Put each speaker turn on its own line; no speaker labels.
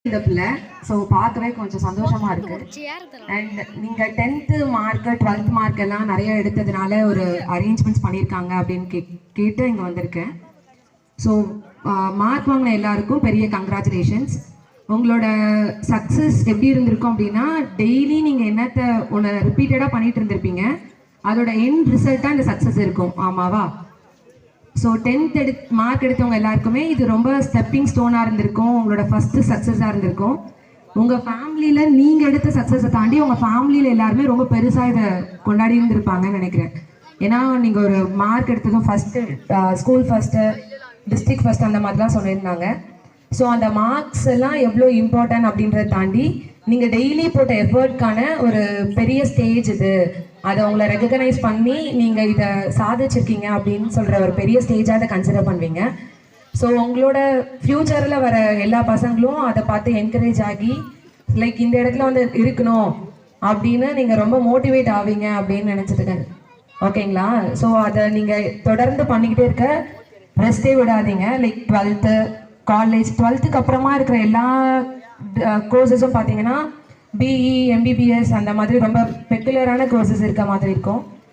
இந்த பிள்ளை. ஸோ பார்க்கவே கொஞ்சம் சந்தோஷமா இருக்கு. அண்ட் நீங்கள் 10th மார்க் 12th மார்க் எல்லாம் நிறைய எடுத்ததுனால ஒரு அரேஞ்ச்மெண்ட்ஸ் பண்ணியிருக்காங்க அப்படின்னு கேட்டு இங்கே வந்திருக்கேன். ஸோ மார்க் வாங்கின எல்லாருக்கும் பெரிய கங்க்ராச்சுலேஷன்ஸ். உங்களோட சக்ஸஸ் எப்படி இருந்திருக்கும் அப்படின்னா, டெய்லி நீங்கள் என்னத்தை ஒன்று ரிப்பீட்டடாக பண்ணிட்டு இருந்திருப்பீங்க, அதோட எண்ட் ரிசல்ட்டாக இந்த சக்ஸஸ் இருக்கும். ஆமாவா? ஸோ 10th மார்க் எடுத்தவங்க எல்லாருக்குமே இது ரொம்ப ஸ்டெப்பிங் ஸ்டோனாக இருந்திருக்கும், உங்களோட ஃபஸ்ட்டு சக்ஸஸாக இருந்திருக்கும். உங்கள் ஃபேமிலியில் நீங்கள் எடுத்த சக்ஸஸை தாண்டி உங்கள் ஃபேமிலியில் எல்லாருமே ரொம்ப பெருசாக இதை கொண்டாடி இருந்திருப்பாங்கன்னு நினைக்கிறேன். ஏன்னா நீங்கள் ஒரு மார்க் எடுத்ததும் first school first, district first அந்த மாதிரிலாம் சொல்லியிருந்தாங்க. ஸோ அந்த மார்க்ஸ் எல்லாம் எவ்வளோ இம்பார்ட்டன்ட் அப்படின்றத தாண்டி நீங்கள் டெய்லி போட்ட எஃபர்ட்கான ஒரு பெரிய ஸ்டேஜ் இது. அதை உங்களை ரெகக்னைஸ் பண்ணி நீங்கள் இதை சாதிச்சிருக்கீங்க அப்படின்னு சொல்கிற ஒரு பெரிய ஸ்டேஜாக அதை கன்சிடர் பண்ணுவீங்க. ஸோ உங்களோட ஃப்யூச்சரில் வர எல்லா பசங்களும் அதை பார்த்து என்கரேஜ் ஆகி லைக் இந்த இடத்துல வந்து இருக்கணும் அப்படின்னு நீங்கள் ரொம்ப மோட்டிவேட் ஆவீங்க அப்படின்னு நினச்சிட்டுருக்கேன். ஓகேங்களா? ஸோ அதை நீங்கள் தொடர்ந்து பண்ணிக்கிட்டே இருக்க, ரெஸ்ட்டே விடாதீங்க. லைக் 12th காலேஜ் 12th அப்புறமா இருக்கிற எல்லா கோர்சஸும் பார்த்தீங்கன்னா பிஇ, எம்பிபிஎஸ் அந்த மாதிரி ரொம்ப பெக்குலரான கோர்சஸ் இருக்க மாதிரி இருக்கும்.